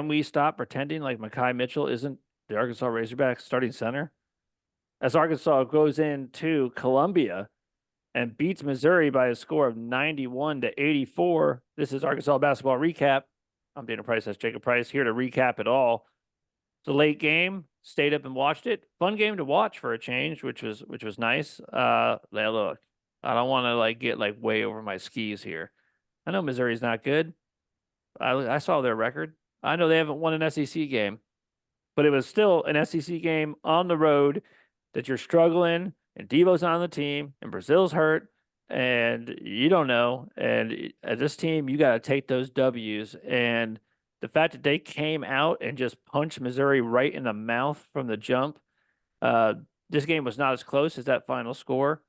can we stop pretending like Mekhi Mitchell isn't the Arkansas Razorbacks starting center? As Arkansas goes into Columbia and beats Missouri by a score of 91-84. This is Arkansas basketball recap. I'm Dana Price. That's Jacob Price here to recap it all. It's a late game. Stayed up and watched it. Fun game to watch for a change, which was nice. Look, I don't want to get way over my skis here. I know Missouri's not good. I saw their record. I know they haven't won an SEC game, but it was still an SEC game on the road that you're struggling, and Devo's on the team, and Brazil's hurt, and you don't know. And as this team, you got to take those W's. And the fact that they came out and just punched Missouri right in the mouth from the jump, this game was not as close as that final score.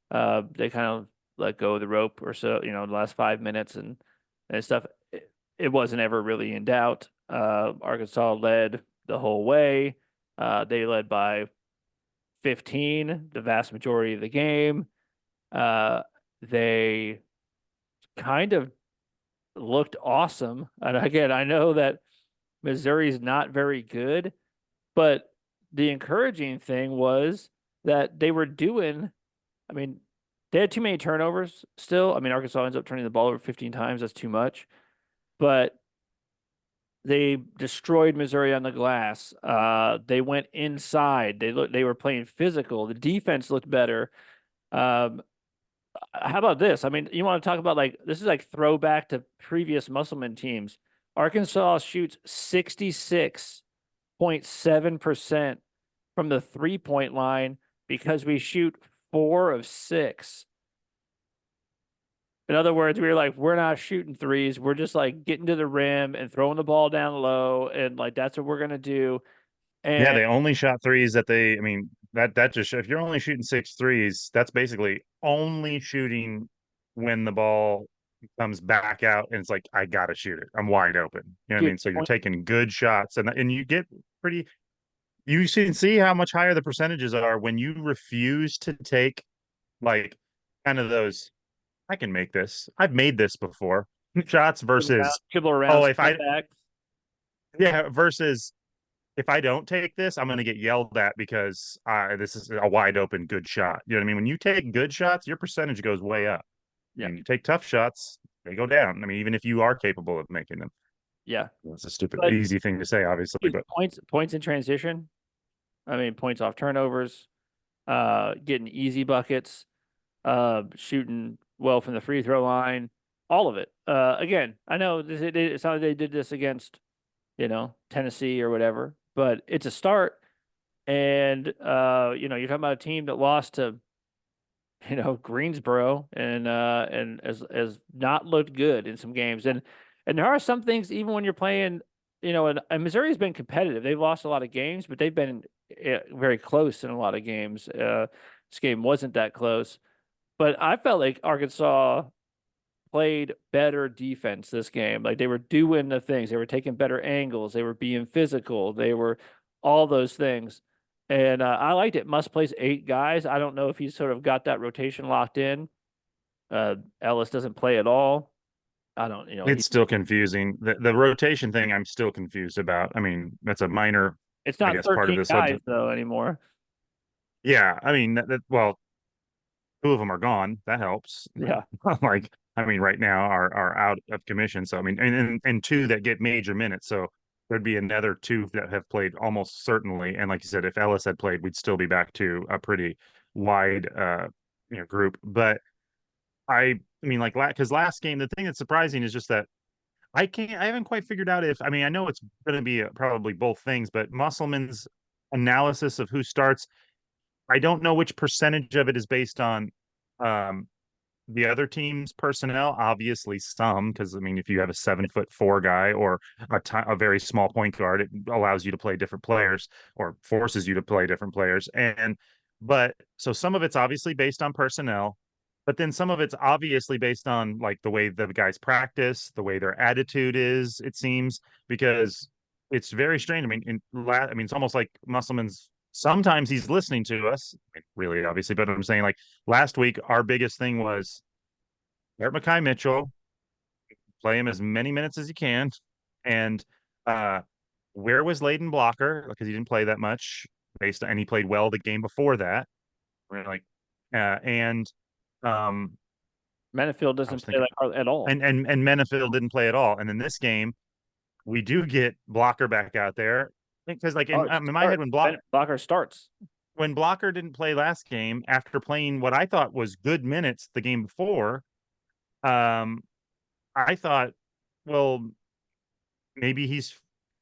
They kind of let go of the rope or so, the last 5 minutes and stuff. It wasn't ever really in doubt. Arkansas led the whole way. They led by 15 the vast majority of the game. They kind of looked awesome. And again, I know that Missouri's not very good, but the encouraging thing was that they were doing, they had too many turnovers still. Arkansas ends up turning the ball over 15 times. That's too much. But they destroyed Missouri on the glass. They went inside. They were playing physical. The defense looked better. How about this? You want to talk about this is throwback to previous Musselman teams. Arkansas shoots 66.7% from the 3-point line because we shoot 4 of 6. In other words, we were we're not shooting threes. We're just getting to the rim and throwing the ball down low. And that's what we're going to do. Yeah, And they only shot threes that just if you're only shooting six threes, that's basically only shooting when the ball comes back out and it's I gotta shoot it. I'm wide open. You know what I dude, mean? So you're taking good shots and you get pretty you can see how much higher the percentages are when you refuse to take like kind of those I can make this. I've made this before. Shots versus dribble around, oh step back. versus if I don't take this, I'm going to get yelled at because this is a wide open good shot. You know what I mean? When you take good shots, your percentage goes way up. Yeah. And you take tough shots, they go down. Even if you are capable of making them. Yeah. It's a stupid, But easy thing to say, obviously, dude, but points in transition. Points off turnovers, getting easy buckets, shooting well from the free throw line, all of it. Again, I know it's not like they did this against, Tennessee or whatever, but it's a start. And you're talking about a team that lost to, Greensboro and as not looked good in some games. And there are some things even when you're playing, and Missouri's been competitive. They've lost a lot of games, but they've been very close in a lot of games. This game wasn't that close, but I felt like Arkansas played better defense this game. They were doing the things. They were taking better angles. They were being physical. They were all those things. And I liked it. Muss plays 8 guys. I don't know if he's sort of got that rotation locked in. Ellis doesn't play at all. I don't, it's still confusing. The rotation thing, I'm still confused about. That's a minor, it's I not guess, part of 13 the guys subject. though anymore. Yeah, well, 2 of them are gone. That helps. Yeah. Right now are out of commission. So and 2 that get major minutes. So there'd be another 2 that have played almost certainly. And like you said, if Ellis had played, we'd still be back to a pretty wide group. But because last game, the thing that's surprising is just that I haven't quite figured out if I know it's going to be probably both things, but Musselman's analysis of who starts, I don't know which percentage of it is based on um, the other team's personnel. Obviously, some because if you have a 7'4" guy or a very small point guard, it allows you to play different players or forces you to play different players. But so some of it's obviously based on personnel, but then some of it's obviously based on the way the guys practice, the way their attitude is. It seems because it's very strange. It's almost like Musselman's. Sometimes he's listening to us, really, obviously, but I'm saying last week, our biggest thing was Mekhi Mitchell, play him as many minutes as you can, and Uh, where was Layden Blocker? Because he didn't play that much and he played well the game before that. We're like, and um, Menafield I doesn't was play thinking, like at all. and Menifil didn't play at all. And in this game, we do get Blocker back out there because, like Oh, in my head, Blocker starts. when Blocker didn't play last game after playing what I thought was good minutes the game before, um, I thought, well, maybe he's.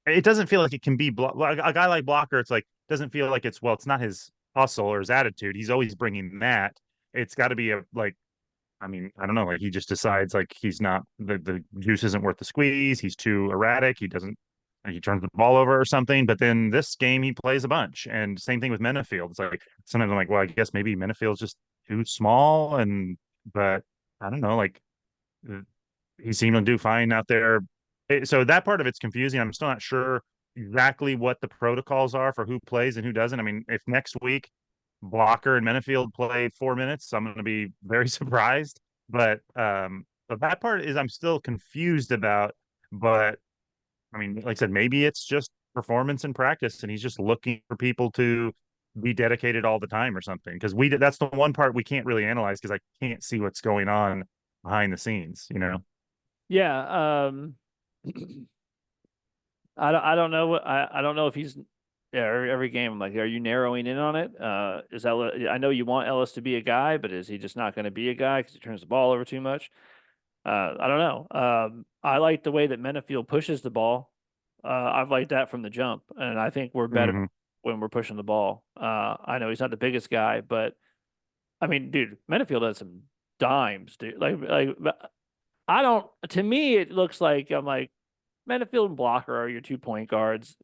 It doesn't feel like it can be like a guy like Blocker. It's like doesn't feel like it's, well, it's not his hustle or his attitude. He's always bringing that. It's got to be a like. I mean, I don't know. Like he just decides like he's not the juice isn't worth the squeeze. He's too erratic. He doesn't. He turns the ball over or something. But then this game he plays a bunch, and same thing with Menafield. It's like sometimes I'm like, well, I guess maybe Menafield's just too small, but I don't know. Like he seemed to do fine out there. So that part of it's confusing. I'm still not sure exactly what the protocols are for who plays and who doesn't. I mean, if next week Blocker and Menafield play 4 minutes, I'm going to be very surprised. But that part is I'm still confused about. But I mean, like I said, maybe it's just performance and practice, and he's just looking for people to be dedicated all the time or something. Because that's the one part we can't really analyze because I can't see what's going on behind the scenes. Yeah. I don't know I don't know if he's yeah every game I'm like, are you narrowing in on it? Is Ellis, I know you want Ellis to be a guy, but is he just not going to be a guy because he turns the ball over too much? I don't know. I like the way that Menafield pushes the ball. I've liked that from the jump, and I think we're better Mm-hmm. when we're pushing the ball. I know he's not the biggest guy, but I mean, dude, Menafield has some dimes, dude. I don't. To me, it looks like I'm like Menafield and Blocker are your 2 point guards,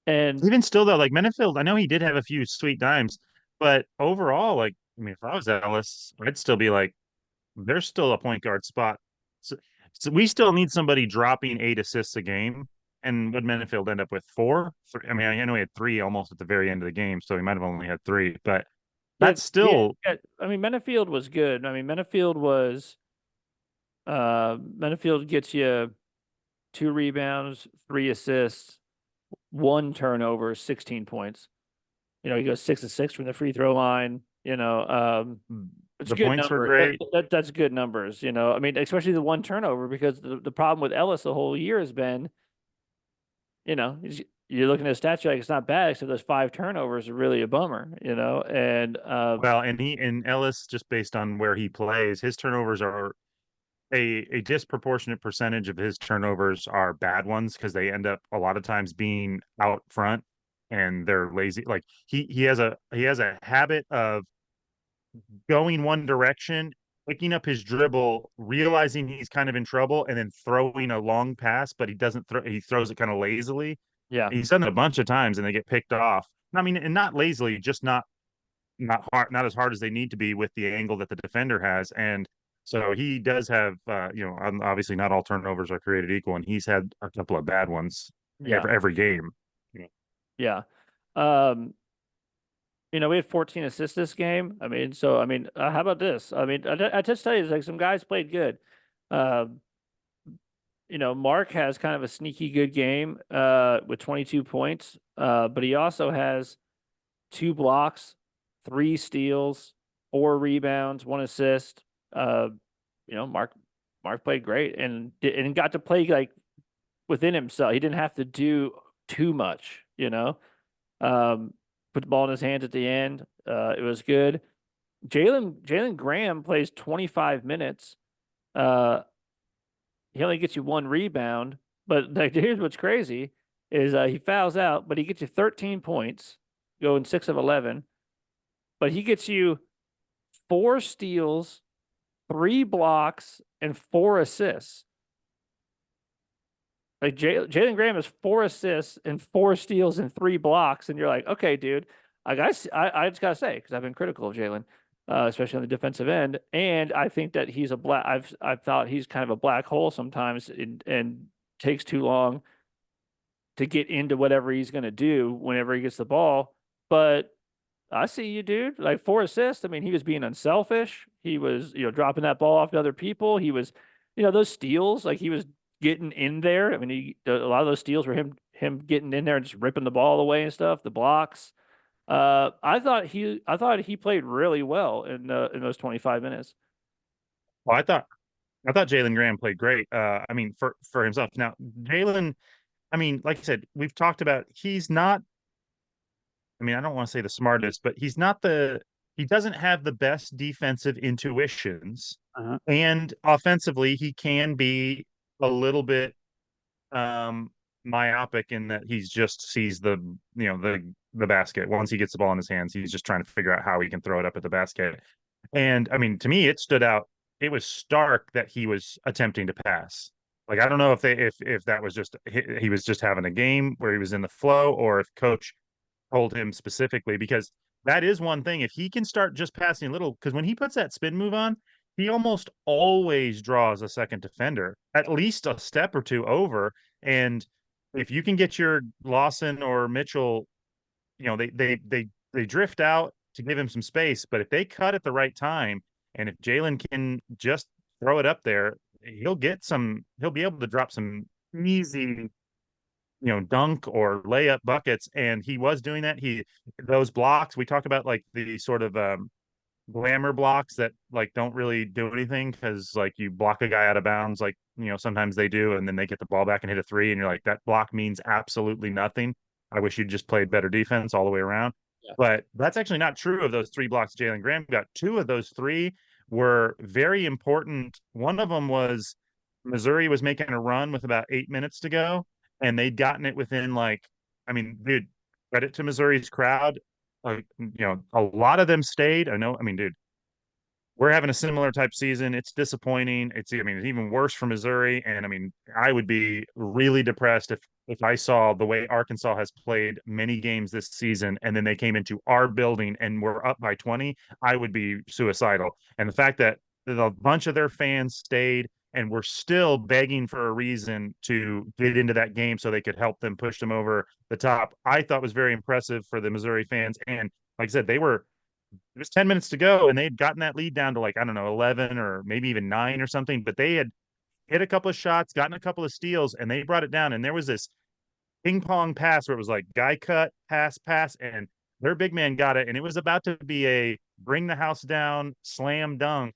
and Even still though, like Menefield, I know he did have a few sweet dimes, but overall, like I mean, if I was Ellis, I'd still be like, there's still a point guard spot. So we still need somebody dropping 8 assists a game. And would Menefield end up with four? I mean, I know he had three almost at the very end of the game, so he might have only had three, but yeah, that's yeah, still yeah. I mean, Menafield was good. I mean, Menafield gets you 2 rebounds, 3 assists, 1 turnover, 16 points. He goes 6 of 6 from the free throw line. It's the good points were number. great. That's good numbers. I mean, especially the 1 turnover because the problem with Ellis the whole year has been, you're looking at a stat sheet like it's not bad, except those 5 turnovers are really a bummer. And Well, and Ellis, just based on where he plays, his turnovers are a disproportionate percentage of his turnovers are bad ones because they end up a lot of times being out front and they're lazy. Like he has a habit of going one direction, picking up his dribble, realizing he's kind of in trouble, and then throwing a long pass, but he doesn't throw. He throws it kind of lazily. yeah, He's done it a bunch of times, and they get picked off. I mean, and not lazily, just not hard, not as hard as they need to be with the angle that the defender has. And so he does have, obviously not all turnovers are created equal, and he's had a couple of bad ones yeah, every game. Yeah. yeah. Um, we had 14 assists this game. I mean, how about this? I mean, I just tell you, it's like some guys played good. Um, Mark has kind of a sneaky good game with 22 points, but he also has 2 blocks, 3 steals, 4 rebounds, 1 assist. Uh, Mark played great and got to play like within himself. He didn't have to do too much. Um, put the ball in his hands at the end. It was good. Jalen Graham plays 25 minutes. Uh, he only gets you 1 rebound, but like, here's what's crazy is he fouls out, but he gets you 13 points, going 6 of 11. But he gets you 4 steals, 3 blocks, and 4 assists. Like Jalen Graham has 4 assists and 4 steals and 3 blocks, and you're like, okay, dude. I just gotta say because I've been critical of Jalen, especially on the defensive end, and I think that he's a black. I've thought he's kind of a black hole sometimes, and takes too long to get into whatever he's gonna do whenever he gets the ball. But I see you, dude. Like 4 assists. I mean, he was being unselfish. He was, dropping that ball off to other people. He was, those steals. Like he was getting in there. I mean, a lot of those steals were him getting in there and just ripping the ball away and stuff. The blocks. I thought he played really well in those 25 minutes. Well, I thought Jalen Graham played great. I mean, for himself. Now, Jalen, I mean, like I said, we've talked about he's not. I mean, I don't want to say the smartest, but he's not the. He doesn't have the best defensive intuitions, Uh-huh. and offensively, he can be a little bit um myopic in that he's just sees the basket. Once he gets the ball in his hands, he's just trying to figure out how he can throw it up at the basket. And I mean, to me, it stood out. It was stark that he was attempting to pass. Like I don't know if that was just he was just having a game where he was in the flow, or if coach told him specifically, because that is one thing. If he can start just passing a little, because when he puts that spin move on, he almost always draws a second defender, at least a step or two over. And if you can get your Lawson or Mitchell, they drift out to give him some space. But if they cut at the right time, and if Jalen can just throw it up there, he'll be able to drop some easy dunk or layup buckets. And he was doing that. Those blocks we talk about, like the sort of glamour blocks that like don't really do anything because like you block a guy out of bounds, like sometimes they do, and then they get the ball back and hit a three, and you're like, that block means absolutely nothing. I wish you'd just played better defense all the way around. Yeah. But that's actually not true of those three blocks Jalen Graham got. Two of those three were very important. One of them was Missouri was making a run with about 8 minutes to go, and they'd gotten it within like, I mean, dude, credit to Missouri's crowd. A lot of them stayed. I know. I mean, dude, we're having a similar type season. It's disappointing. I mean, it's even worse for Missouri. And I mean, I would be really depressed if I saw the way Arkansas has played many games this season, and then they came into our building and were up by 20. I would be suicidal. And the fact that a bunch of their fans stayed and were still begging for a reason to get into that game so they could help them push them over the top, I thought was very impressive for the Missouri fans. And like I said, it was 10 minutes to go and they had gotten that lead down to like, I don't know, 11 or maybe even 9 or something, but they had hit a couple of shots, gotten a couple of steals, and they brought it down. And there was this ping pong pass where it was like guy cut, pass, and their big man got it. And it was about to be a bring the house down, slam dunk,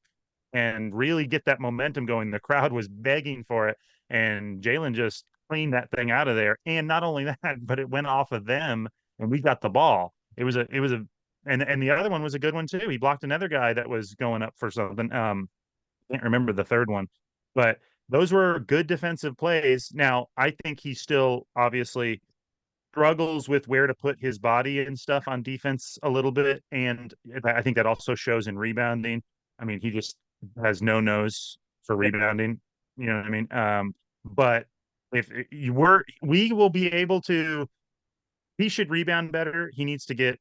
and really get that momentum going. The crowd was begging for it. And Jalen just cleaned that thing out of there. And not only that, but it went off of them and we got the ball. And the other one was a good one too. He blocked another guy that was going up for something. Can't remember the third one, but those were good defensive plays. Now, I think he still obviously struggles with where to put his body and stuff on defense a little bit. And I think that also shows in rebounding. I mean, he just has no nose for Yeah. rebounding. You know what I mean? But if you were, we will be able to, he should rebound better. He needs to get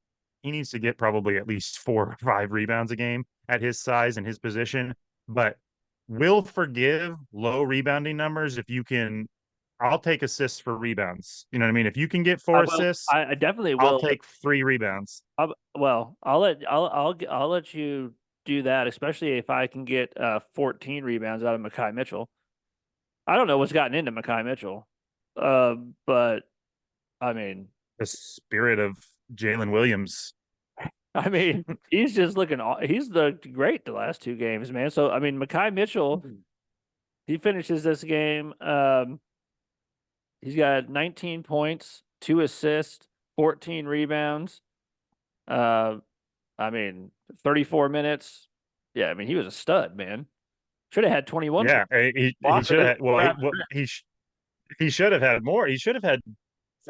probably at least 4 or 5 rebounds a game at his size and his position. But we'll forgive low rebounding numbers if you can. I'll take assists for rebounds. You know what I mean? If you can get I 4 will. assists, I definitely I'll will. take 3 rebounds. Well, I'll let you do that, especially if I can get 14 rebounds out of Makai Mitchell. I don't know what's gotten into Makai Mitchell, but I mean, The spirit of Jalen Williams. I mean, he's just looking. He's looked great the last 2 games, man. So I mean, Makai Mitchell, he finishes this game. He's got 19 points, 2 assists, 14 rebounds. Uh, I mean, 34 minutes. Yeah, I mean, he was a stud, man. Should have had 21 Yeah, points. he Blocker should doesn't have. Well, grab the he should have had more. He should have had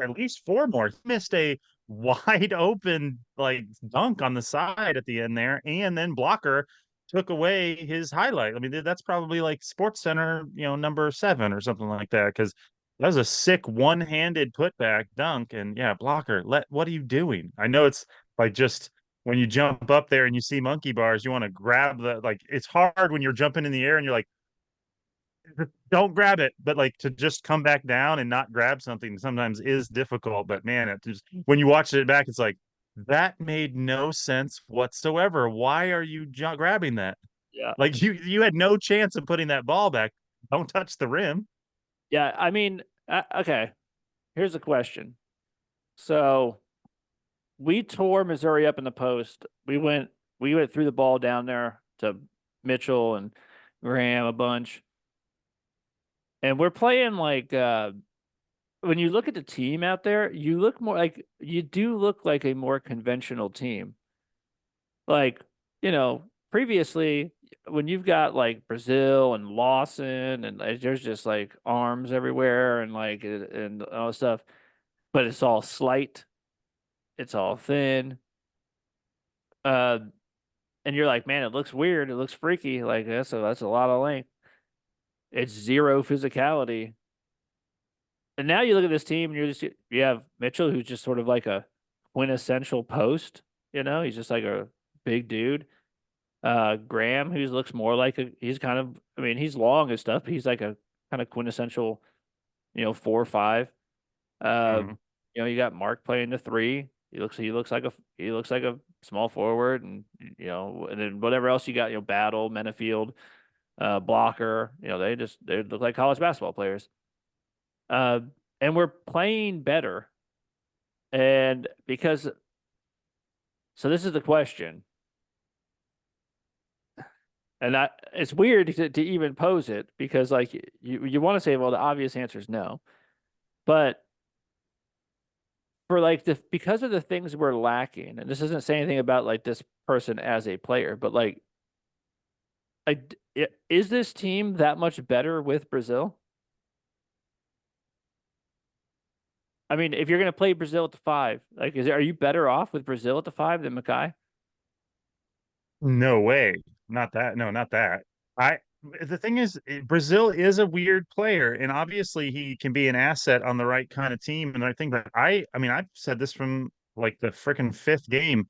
at least 4 more. He missed a wide open like dunk on the side at the end there, and then blocker took away his highlight. I mean, that's probably like Sports Center, number 7 or something like that, because that was a sick one-handed putback dunk. And yeah, blocker, what are you doing? I know it's like just when you jump up there and you see monkey bars, you want to grab like it's hard when you're jumping in the air and you're like, don't grab it, but like to just come back down and not grab something sometimes is difficult. But man, it just when you watch it back, it's like that made no sense whatsoever. Why are you grabbing that? Yeah. Like you had no chance of putting that ball back. Don't touch the rim. Yeah, I mean, okay. Here's a question. So we tore Missouri up in the post. We went through the ball down there to Mitchell and Graham a bunch. And we're playing like when you look at the team out there, you do look like a more conventional team. Like, previously when you've got like Brazil and Lawson and there's just like arms everywhere and like and all this stuff, but it's all slight, it's all thin. Uh, and you're like, man, it looks weird, it looks freaky. Like that's a lot of length. It's zero physicality. And now you look at this team and you have Mitchell who's just sort of like a quintessential post, he's just like a big dude. Graham, who looks more like he's kind of, I mean, he's long and stuff, but he's like a kind of quintessential, 4 or 5. Uh, Mhm. you got Mark playing the three. He looks like a small forward, and then whatever else you got, Battle, Menafield, Blocker, they look like college basketball players. Uh, and we're playing better, and so this is the question. And it's weird to even pose it because like you want to say, well, the obvious answer is no. But for like because of the things we're lacking, and this doesn't say anything about like this person as a player, but like is this team that much better with Brazil? I mean, if you're gonna play Brazil at the 5, like are you better off with Brazil at the 5 than Mackay? No way. Not that. No, not that. I the thing is Brazil is a weird player and obviously he can be an asset on the right kind of team and I think that I mean I've said this from like the freaking fifth game.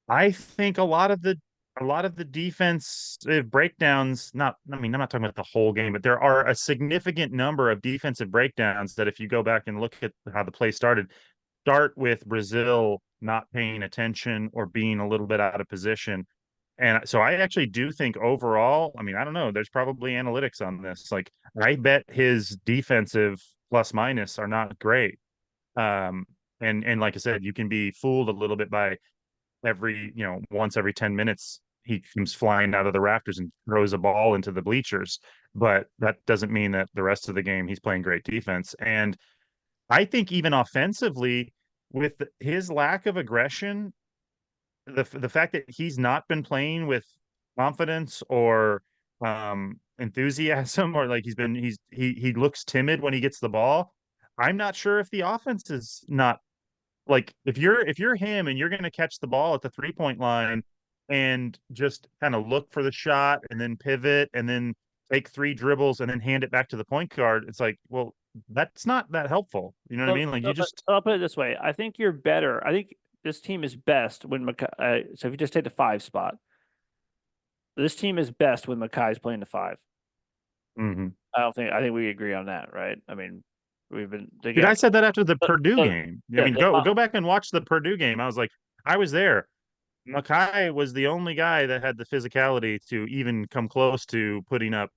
I think a lot of the defensive breakdowns, not I mean, I'm not talking about the whole game, but there are a significant number of defensive breakdowns that if you go back and look at how the play started, start with Brazil not paying attention or being a little bit out of position. And so I actually do think overall, I mean, I don't know, there's probably analytics on this. Like I bet his defensive plus minus are not great. Um, and like I said, you can be fooled a little bit by once every 10 minutes he comes flying out of the rafters and throws a ball into the bleachers. But that doesn't mean that the rest of the game he's playing great defense. And I think even offensively, with his lack of aggression, the fact that he's not been playing with confidence or enthusiasm, or like he looks timid when he gets the ball. I'm not sure if the offense is not like if you're him and you're going to catch the ball at the 3-point line and just kind of look for the shot and then pivot and then take 3 dribbles and then hand it back to the point guard, it's like, well, that's not that helpful. You know what I So, mean? Like so, you but just I'll put it this way: I think you're better. I think this team is best when Mackay. So if you just take the 5 spot, this team is best when Mackay's playing the 5. mhm. I think we agree on that, right? I mean, we've been Dude, I again. said that after the The, Purdue the, game. I yeah, mean, go back and watch the Purdue game. I was like, I was there. Mackay was the only guy that had the physicality to even come close to putting up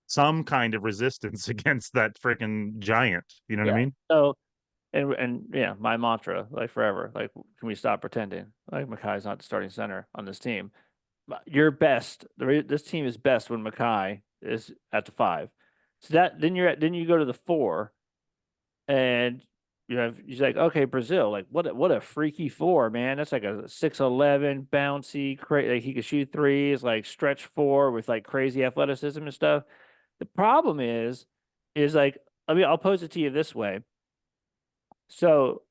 some kind of resistance against that freaking giant. You know what I yeah. mean? So and yeah, my mantra, like forever, like can we stop pretending like Mackay's not the starting center on this team? You're best. This team is best when Mackay is at the 5. So then you go to the 4 and you're like, okay, Brazil, like what a freaky 4, man. That's like a 6'11", bouncy, like he could shoot threes, like stretch 4 with like crazy athleticism and stuff. The problem is like, I'll pose it to you this way. So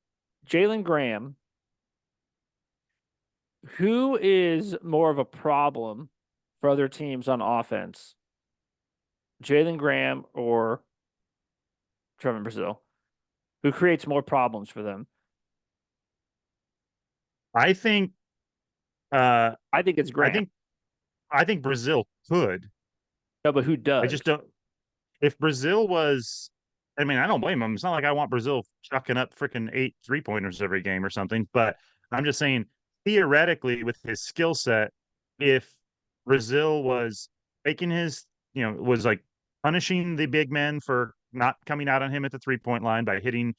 Jalen Graham, who is more of a problem for other teams on offense? Jalen Graham or Trevor Brazil? Who creates more problems for them? I think uh I think it's I Graham. think I think Brazil could. No, but who I does? just don't if Brazil was I mean, I don't blame them. It's not like I want Brazil chucking up freaking 8 3-pointers every game or something, but I'm just saying theoretically with his skill set, if Brazil was making was like punishing the big men for not coming out on him at the 3-point line by hitting,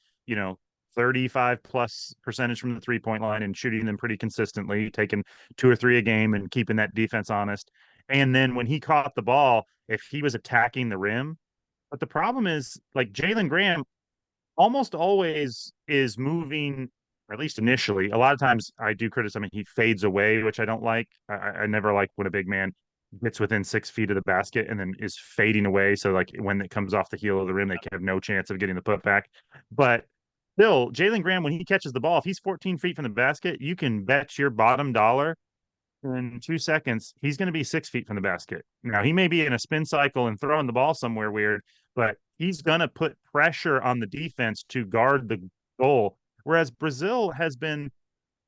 35 plus percentage from the 3-point line and shooting them pretty consistently, taking 2 or 3 a game and keeping that defense honest. And then when he caught the ball, if he was attacking the rim, but the problem is like Jalen Graham almost always is moving, or at least initially. A lot of times I do criticize. I mean, he fades away, which I don't like. I never like when a big man gets within 6 feet of the basket and then is fading away. So like when it comes off the heel of the rim, they have no chance of getting the putback. But still, Jalen Graham, when he catches the ball, if he's 14 feet from the basket, you can bet your bottom dollar in 2 seconds, he's going to be 6 feet from the basket. Now, he may be in a spin cycle and throwing the ball somewhere weird, but he's going to put pressure on the defense to guard the goal. Whereas Brazil has been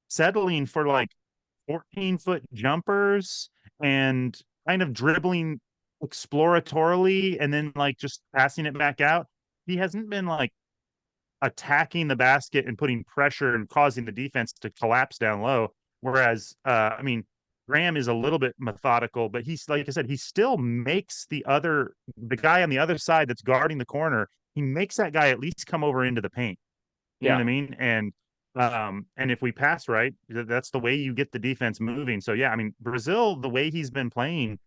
settling for like 14-foot jumpers and kind of dribbling exploratorily and then like just passing it back out. He hasn't been like attacking the basket and putting pressure and causing the defense to collapse down low. Whereas, I mean, Graham is a little bit methodical, but he's like I said, he still makes the guy on the other side that's guarding the corner, he makes that guy at least come over into the paint. You know Yeah. what I mean? And if we pass right, that's the way you get the defense moving. So yeah, I mean, Brazil, the way he's been playing,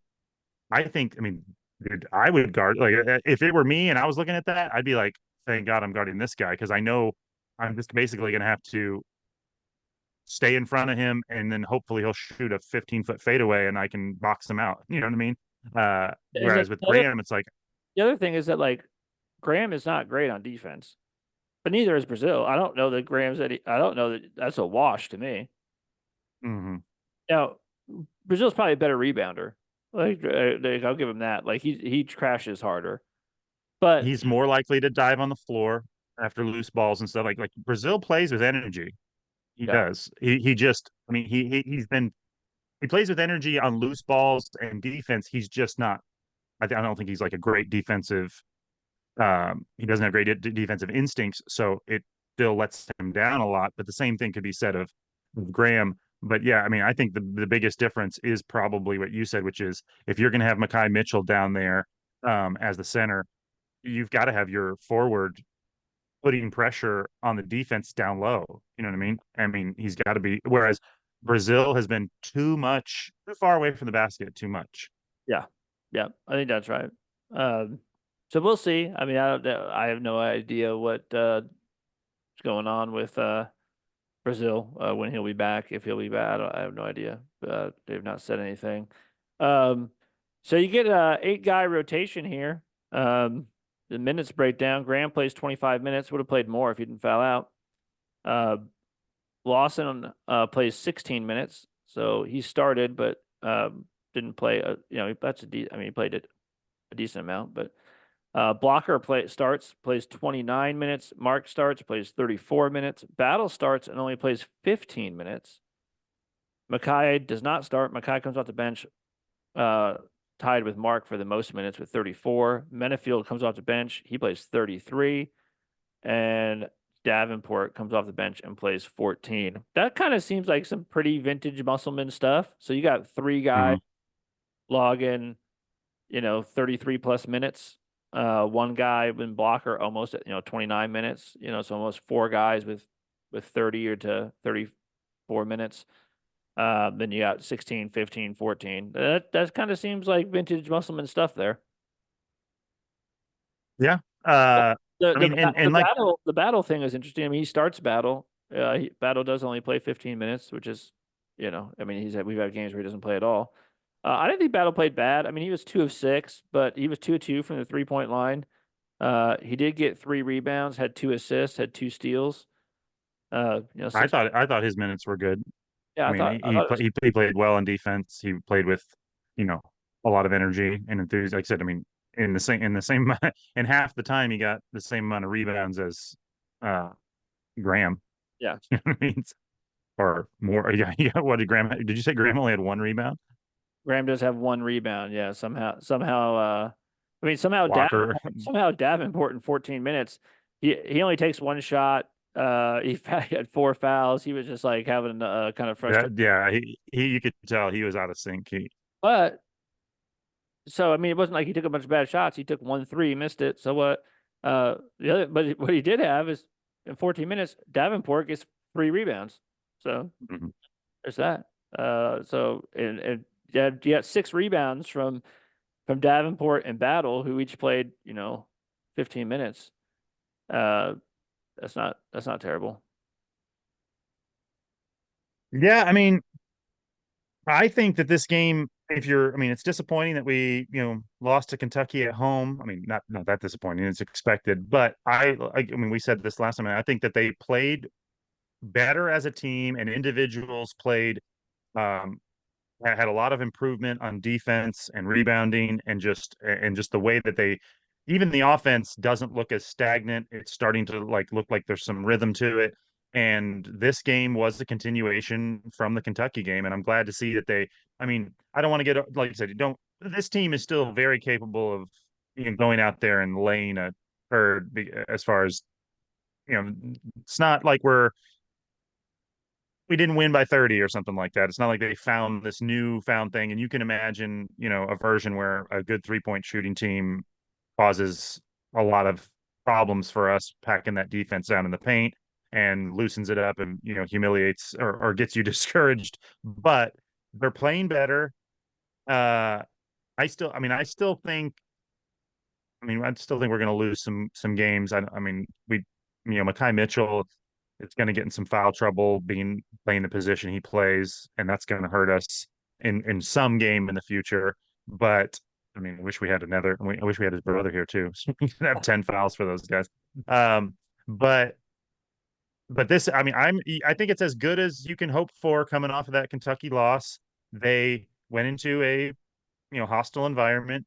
I mean, dude, I would guard like if it were me and I was looking at that, I'd be like, thank God I'm guarding this guy because I know I'm just basically going to have to stay in front of him and then hopefully he'll shoot a 15-foot fadeaway and I can box him out. You know what I mean? And Whereas with Graham, it's like, the other thing is that like Graham is not great on defense, but neither is Brazil. I don't know that I don't know that that's a wash to me. mm-hmm. Now, Brazil's probably a better rebounder. Like I'll give him that. Like he crashes harder, but He's more likely to dive on the floor after loose balls and stuff. Like Brazil plays with energy. He yeah, does. He just. I mean, he plays with energy on loose balls and defense. He's just not. I don't think he's like a great defensive. He doesn't have great defensive instincts, so it still lets him down a lot. But the same thing could be said of Graham. But yeah, I mean, I think the biggest difference is probably what you said, which is if you're going to have Makai Mitchell down there as the center, you've got to have your forward putting pressure on the defense down low. You know what I mean? I mean, he's got to be. Whereas Brazil has been too far away from the basket, too much. yeah, yeah. I think that's right. Um, so we'll see. I mean, I don't. I have no idea what's going on with Brazil when he'll be back, if he'll be back. I have no idea. They've not said anything. Um, so you get a 8-guy rotation here. The minutes breakdown. Graham plays 25 minutes. Would have played more if he didn't foul out. Uh, Lawson plays 16 minutes, so he started, but didn't play. That's I mean, he played a decent amount, but Blocker plays 29 minutes. Mark starts, plays 34 minutes. Battle starts and only plays 15 minutes. Makai does not start. Makai comes off the bench, tied with Mark for the most minutes with 34. Menefield comes off the bench. He plays 33. And Davenport comes off the bench and plays 14. That kind of seems like some pretty vintage Musselman stuff. So you got 3 guys Mm-hmm. logging, 33 plus minutes. One guy in blocker almost at 29 minutes. So almost 4 guys with 30 or to 34 minutes. Then you got 16, 15, 14. That kind of seems like vintage Musselman stuff there. Yeah. The I the mean, ba- and like the battle thing is interesting. I mean, he starts battle. Battle does only play 15 minutes, which is, I mean, we've had games where he doesn't play at all. I didn't think Battle played bad. I mean, he was 2 of 6, but he was 2 of 2 from the 3-point line. He did get 3 rebounds, had 2 assists, had 2 steals. I 6. thought his minutes were good. Yeah, I mean, I thought it was. he played well on defense. He played with, you know, a lot of energy and enthusiasm. Like I said, I mean, in the same in half the time he got the same amount of rebounds as uh Graham. Yeah, You know what I mean? Or more. Yeah, yeah. What did Graham? Did you say Graham only had 1 rebound? Graham does have 1 rebound. Yeah, somehow. I mean, Walker. somehow Davenport in 14 minutes, he only takes 1 shot. He had 4 fouls. He was just like having kind of frustrated. Yeah. He. You could tell he was out of sync. But so I mean, it wasn't like he took a bunch of bad shots. He took 1 3, missed it. So what? The other, but what he did have is in 14 minutes, Davenport gets 3 rebounds. So Mhm. there's that. So and you had 6 rebounds from Davenport and Battle, who each played, 15 minutes. Uh, that's not terrible. Yeah, I mean, I think that this game, if you're, I mean, it's disappointing that we, lost to Kentucky at home. I mean, not that disappointing. It's expected, but I mean, we said this last time. I think that they played better as a team, and individuals played um, had a lot of improvement on defense and rebounding, and just the way that they, even the offense doesn't look as stagnant. It's starting to like look like there's some rhythm to it. And this game was a continuation from the Kentucky game, and I'm glad to see that they. I mean, I don't want to get, like you said, you don't. This team is still very capable of, going out there and laying a herd. As far as, it's not like we didn't win by 30 or something like that. It's not like they found this newfound thing. And you can imagine, a version where a good 3-point shooting team causes a lot of problems for us, packing that defense down in the paint and loosens it up and, humiliates, or gets you discouraged. But they're playing better. Uh, I still think, I still think we're going to lose some games. I mean, Makai Mitchell is going to get in some foul trouble playing the position he plays, and that's going to hurt us in some game in the future. But I mean, I wish we had another. I wish we had his brother here too, so we could have 10 fouls for those guys. Um, but this, I think it's as good as you can hope for coming off of that Kentucky loss. They went into a hostile environment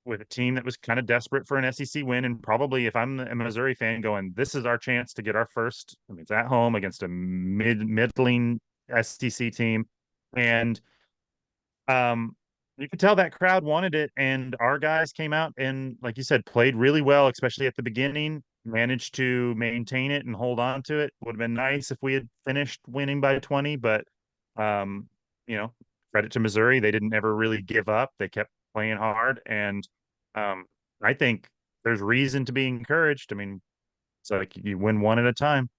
with a team that was kind of desperate for an SEC win. And probably, if I'm a Missouri fan, going, this is our chance to get our first. I mean, it's at home against a middling SEC team. And you could tell that crowd wanted it. And our guys came out and, like you said, played really well, especially at the beginning, managed to maintain it and hold on to it. Would have been nice if we had finished winning by 20, but, um, you know, credit to Missouri. They didn't ever really give up. They kept playing hard. And um, I think there's reason to be encouraged. I mean, it's like you win one at a time.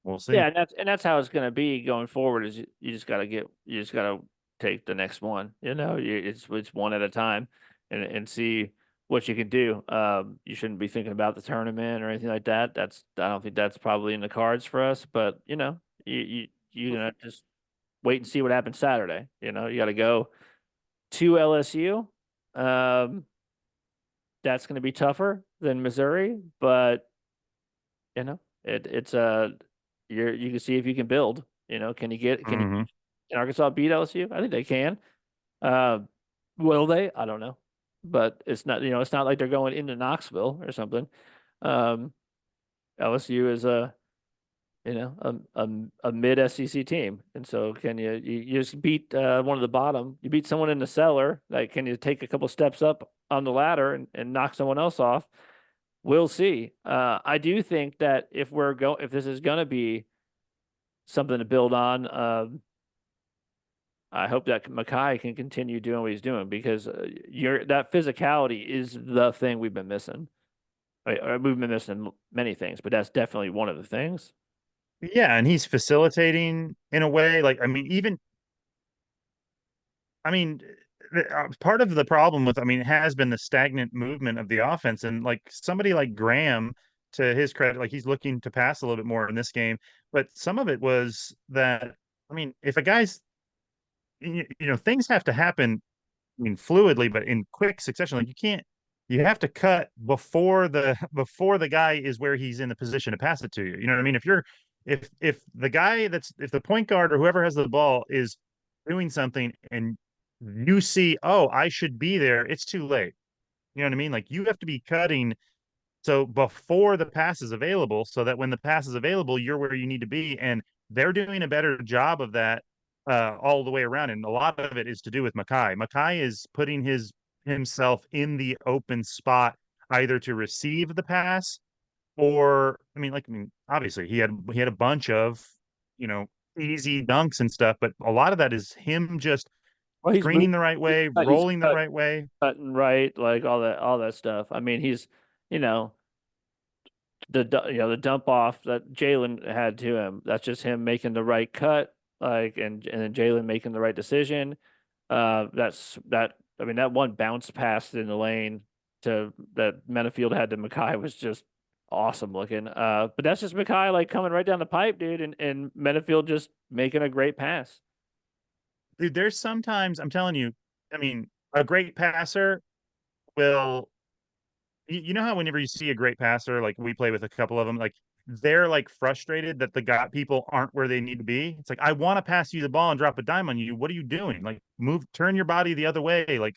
We'll see. Yeah, and that's how it's going to be going forward. Is you just got to take the next one. It's one at a time, and see what you can do. You shouldn't be thinking about the tournament or anything like that. I don't think that's probably in the cards for us. But you gonna just wait and see what happens Saturday. You got to go to LSU. Um, that's going to be tougher than Missouri, but it's you can see if you can build. Can Hmm. Arkansas beat LSU? I think they can. Uh, will they? I don't know, but it's not like they're going into Knoxville or something. Um, LSU is a mid SEC team, and so can you just beat one of the bottom? You beat someone in the cellar. Like, can you take a couple steps up on the ladder and knock someone else off? We'll see. I do think that if this is going to be something to build on, I hope that Makai can continue doing what he's doing, because that physicality is the thing we've been missing. We've been missing many things, but that's definitely one of the things. Yeah, and he's facilitating in a way. Like, I mean, part of the problem with, it has been the stagnant movement of the offense. And like somebody like Graham, to his credit, like he's looking to pass a little bit more in this game. But some of it was that, if a guy's, things have to happen, fluidly, but in quick succession. Like you have to cut before the guy is where he's in the position to pass it to you. You know what I mean? If the point guard or whoever has the ball is doing something and you see, oh, I should be there, it's too late. You know what I mean? Like you have to be cutting so before the pass is available, so that when the pass is available, you're where you need to be. And they're doing a better job of that all the way around. And a lot of it is to do with Makai. Makai is putting himself in the open spot, either to receive the pass or, obviously he had a bunch of, you know, easy dunks and stuff, but a lot of that is him just Well, he's moving, screening the right way, he's rolling the right way. cutting right, like all that stuff. I mean, he's, you know, the dump off that Jalen had to him. That's just him making the right cut, like and then Jalen making the right decision. That's that. I mean, that one bounce pass in the lane to that Menafield had to Mackay was just awesome looking. But that's just Mackay like coming right down the pipe, dude, and Menafield just making a great pass. Dude, there's sometimes I'm telling you, I mean, a great passer will you know how whenever you see a great passer, like we play with a couple of them, like they're like frustrated that the got people aren't where they need to be. It's like I want to pass you the ball and drop a dime on you. What are you doing? Like move, turn your body the other way. Like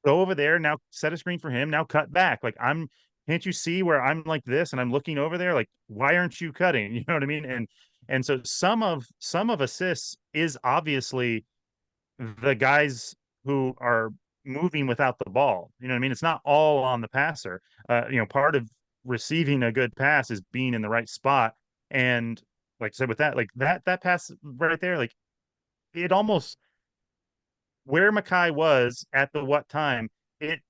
go over there now, set a screen for him. Now cut back. Like I'm. Can't you see where I'm like this and I'm looking over there? Like why aren't you cutting? You know what I mean? And so some of assists is obviously the guys who are moving without the ball. You know what I mean? It's not all on the passer. Part of receiving a good pass is being in the right spot. And like I said, with that, like that pass right there, like it almost where Mackay was at the what time, it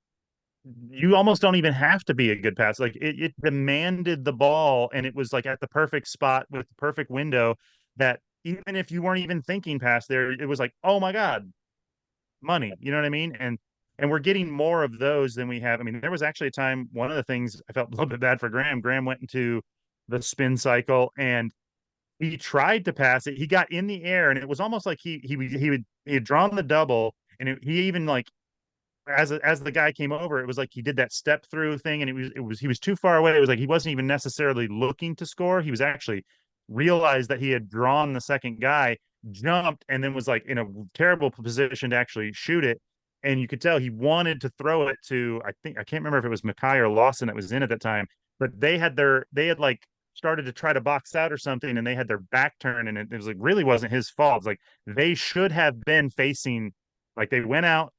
you almost don't even have to be a good pass. Like it demanded the ball and it was like at the perfect spot with the perfect window that even if you weren't even thinking past there, it was like, oh my God, money. You know what I mean? And we're getting more of those than we have. I mean, there was actually a time, one of the things I felt a little bit bad for Graham. Graham went into the spin cycle and he tried to pass it. He got in the air and it was almost like he had drawn the double and he even like as the guy came over, it was like he did that step through thing, and it was he was too far away. It was like he wasn't even necessarily looking to score. He was actually realized that he had drawn the second guy, jumped, and then was like in a terrible position to actually shoot it. And you could tell he wanted to throw it to I can't remember if it was Mackay or Lawson that was in at that time, but they had like started to try to box out or something, and they had their back turned, and it was like really wasn't his fault. It's like they should have been facing like they went out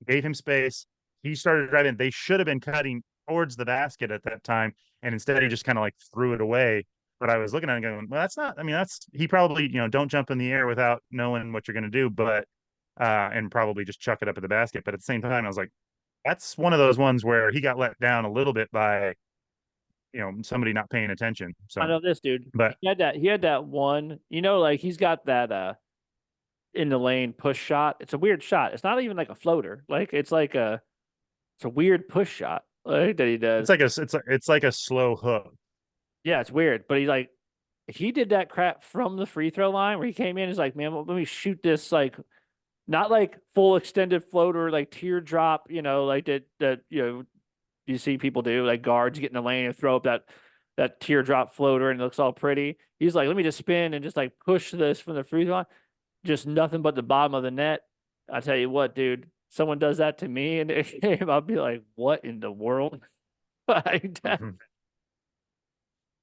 gave him space. He started driving. They should have been cutting towards the basket at that time. And instead, he just kind of like threw it away. But I was looking at it going, well, that's not, I mean, he probably, don't jump in the air without knowing what you're going to do, and probably just chuck it up at the basket. But at the same time, I was like, that's one of those ones where he got let down a little bit by, somebody not paying attention. I So, know this dude. but He had that one, like he's got that in the lane push shot. It's a weird shot. It's not even like a floater. Like it's a weird push shot like that he it's does. like a slow hook. Yeah, it's weird. But he did that crap from the free throw line where he came in. He's like, man, let me shoot this like not like full extended floater like teardrop. Like that you see people do like guards get in the lane and throw up that teardrop floater and it looks all pretty. He's like, let me just spin and just like push this from the free throw line. Just nothing but the bottom of the net. I tell you what, dude, someone does that to me in a game, I'll be like, what in the world? like that, Mhm.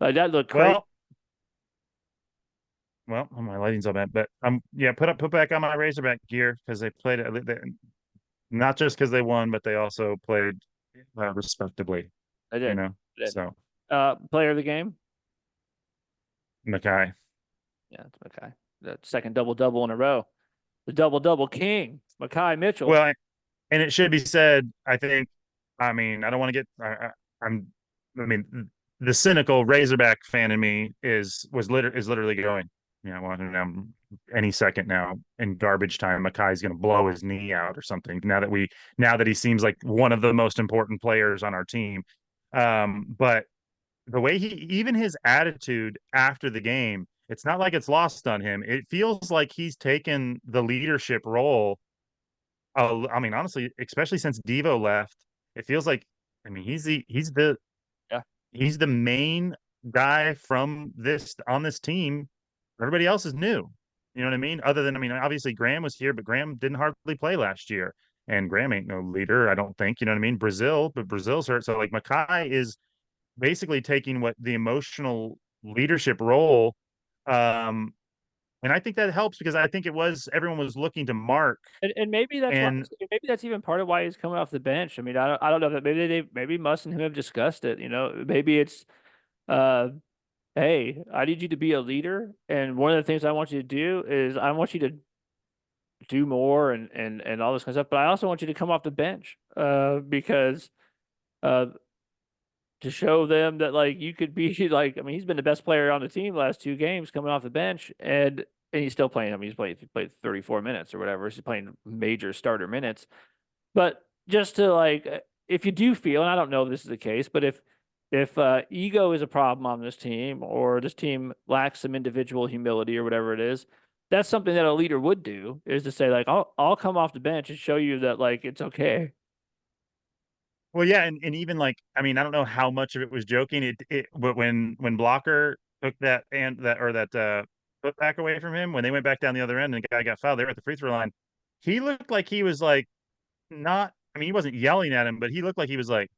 like that looked crazy. Well, oh, my lighting's all bad, but yeah, put back on my Razorback gear because they played it. Not just because they won, but they also played respectably. I You did. know, I did. so Player of the game? Mackay. Yeah, it's Mackay. The second double double in a row. The double double king, Mackay Mitchell. Well, and it should be said, I think. I mean, I don't want to get. I'm. I mean, the cynical Razorback fan in me is literally going. Well, any second now in garbage time, Mackay's going to blow his knee out or something. Now that he seems like one of the most important players on our team, but the way even his attitude after the game, it's not like it's lost on him. It feels like he's taken the leadership role. I mean, honestly, especially since Devo left, it feels like, I mean, Yeah, he's the main guy from this on this team. Everybody else is new. You know what I mean? Other than, I mean, obviously Graham was here, but Graham didn't hardly play last year. And Graham ain't no leader, I don't think. You know what I mean? But Brazil's hurt. So like Mackay is basically taking what the emotional leadership role. Um, and I think that helps because I think everyone was looking to Mark and maybe that's why. and Maybe that's even part of why he's coming off the bench. I mean, I don't know that maybe Muss and him have discussed it. Maybe it's uh, hey, I need you to be a leader, and one of the things I want you to do is I want you to do more and all this kind of stuff. But I also want you to come off the bench because uh, to show them that like you could be like, I mean, he's been the best player on the team the last 2 games coming off the bench, and he's still playing. I mean, he played 34 minutes or whatever. He's playing major starter minutes. But just to like, if you do feel, and I don't know if this is the case, but if ego is a problem on this team, or this team lacks some individual humility or whatever it is, that's something that a leader would do, is to say like, I'll come off the bench and show you that like it's okay. Well, yeah, and even like, I mean, I don't know how much of it was joking. But when Blocker took that put back away from him, when they went back down the other end and the guy got fouled there at the free throw line, he looked like he was like not. I mean, he wasn't yelling at him, but he looked like he was like,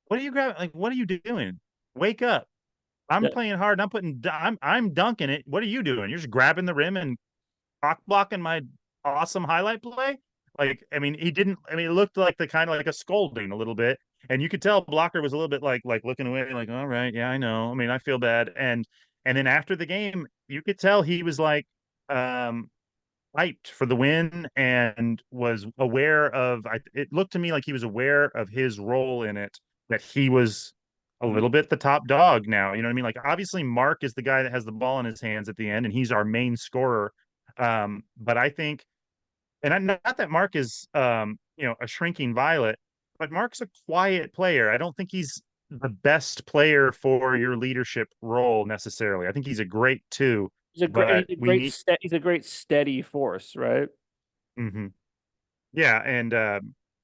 "What are you grabbing? Like, what are you doing? Wake up! I'm Yeah, playing hard. I'm dunking it. What are you doing? You're just grabbing the rim and cock blocking my awesome highlight play." Like, I mean, he didn't. I mean, it looked like the kind of like a scolding a little bit, and you could tell Blocker was a little bit like looking away, like, "All right, yeah, I know. I mean, I feel bad." And then after the game, you could tell he was like, um, hyped for the win and was aware of. It looked to me like he was aware of his role in it, that he was a little bit the top dog now. You know what I mean? Like, obviously, Mark is the guy that has the ball in his hands at the end, and he's our main scorer. But I think, and not that Mark is, a shrinking violet, but Mark's a quiet player. I don't think he's the best player for your leadership role necessarily. I think he's a great two, but we need. he's a great steady force, right? Mhm. Yeah, and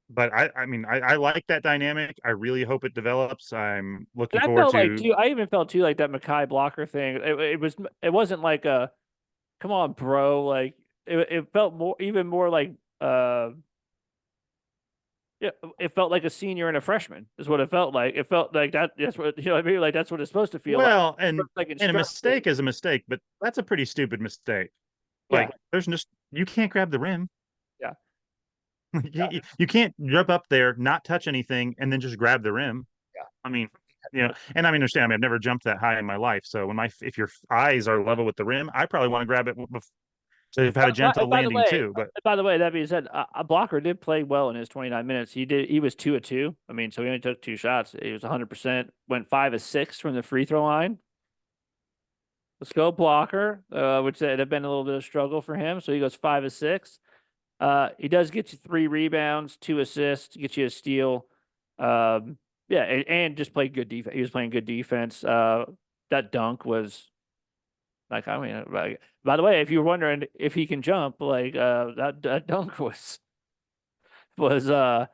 but I mean, I like that dynamic. I really hope it develops. I'm And looking I forward felt like to. too. I even felt too like that Mackay blocker thing. It wasn't like a come on, bro. Like it felt more even more like yeah, it felt like a senior and a freshman is what it felt like. It felt like that. That's what you know what I mean. Like that's what it's supposed to feel like. Well, Like and a instructive. mistake is a mistake, but that's a pretty stupid mistake. Yeah, Like, there's just, you can't grab the rim. yeah, yeah, You can't jump up there, not touch anything, and then just grab the rim. yeah. I mean, and I mean, understand. I mean, I've never jumped that high in my life, so if your eyes are level with the rim, I probably want to grab it. So you've had a gentle By the landing way, too, but that being said, a blocker did play well in his 29 minutes. He was 2 of 2. I mean, so he only took 2 shots. He was 100%. Went 5 of 6 from the free throw line. Let's go blocker, which it had been a little bit of a struggle for him. So he goes 5 of 6. He does get you 3 rebounds, 2 assists, get you a steal. Yeah, and just played good defense. He was playing good defense. That dunk was like, I mean, like, by the way, if you were wondering if he can jump, like that dunk was yeah,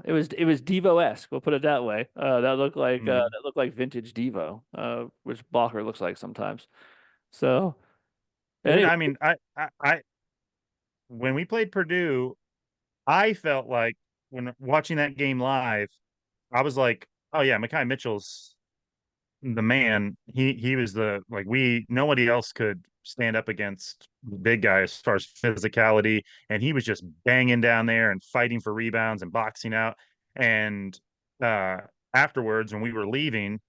it was Devo-esque. We'll put it that way. mm, That looked like vintage Devo, which Blocker looks like sometimes. So anyway, I mean, when we played Purdue, I felt like when watching that game live, I was like, oh yeah, Mekhi Mitchell's the man. He was the, like, we nobody else could stand up against the big guy as far as physicality, and he was just banging down there and fighting for rebounds and boxing out. And uh afterwards, when we were leaving,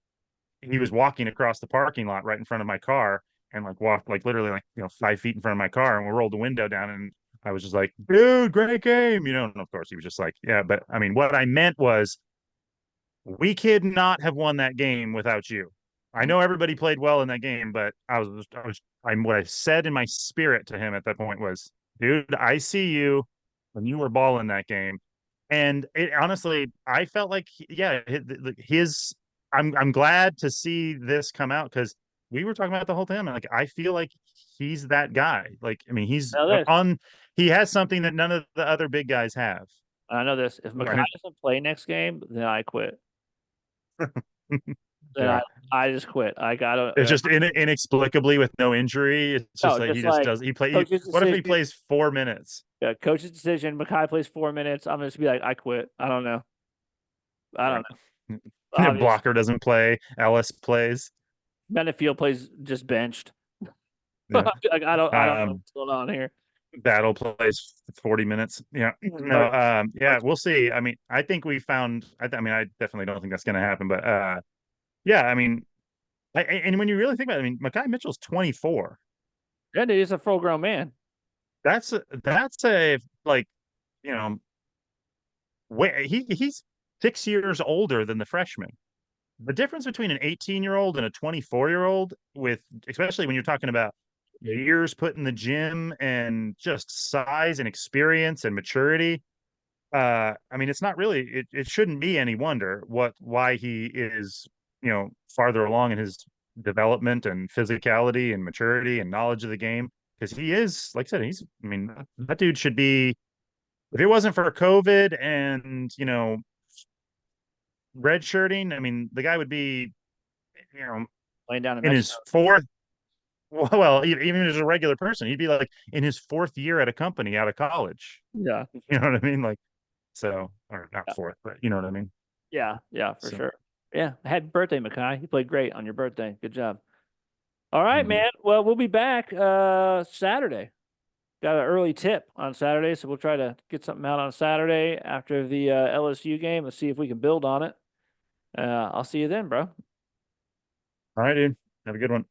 he was walking across the parking lot right in front of my car, and like walked like literally like 5 feet in front of my car, and we rolled the window down, and I was just like, dude, great game, and of course he was just like, yeah. But I mean, what I meant was, we could not have won that game without you. I know everybody played well in that game, but what I said in my spirit to him at that point was, dude, I see you when you were balling that game. And it honestly, I felt like, yeah, his I'm glad to see this come out, because we were talking about it the whole time. And like, I feel like he's that guy. Like, I mean, now this. he has something that none of the other big guys have. I know this. If I Makai mean, doesn't play next game, then I quit. Then yeah. I just quit. I gotta It's just inexplicably with no injury. It's just no, like he just just like does. coach's What if he decision. plays 4 minutes? Yeah, coach's decision. Makai plays 4 minutes. I'm just be like, I quit. I don't know. I don't Yeah. know. Obvious. Blocker doesn't play. Ellis plays. Benefield plays just benched. Yeah. Like I don't know Um, what's going on here. Battle plays 40 minutes. Yeah. No. But, Yeah. We'll see. I mean, I think we found. I mean, I definitely don't think that's going to happen. But yeah. I mean, and when you really think about it, I mean, Mekhi Mitchell's 24. yeah, dude, he's a full grown man. That's a like, you know, he's 6 years older than the freshman. The difference between an 18-year-old and a 24-year-old, with especially when you're talking about years put in the gym and just size and experience and maturity. I mean, it's not really it shouldn't be any wonder why he is, farther along in his development and physicality and maturity and knowledge of the game. Because he is, like I said, I mean, that dude should be, if it wasn't for COVID and, redshirting, I mean, the guy would be, you know, Laying down in in Mexico. his fourth, well, even as a regular person, he'd be like in his fourth year at a company out of college. Yeah. You know what I mean? Like, so, or not Yeah. fourth, but you know what I mean? Yeah. Yeah, for So, sure. Yeah. Happy birthday, Mackay. You played great on your birthday. Good job. All right, mhm. man. Well, we'll be back Saturday. Got an early tip on Saturday, so we'll try to get something out on Saturday after the LSU game. Let's see if we can build on it. I'll see you then, bro. All right, dude. Have a good one.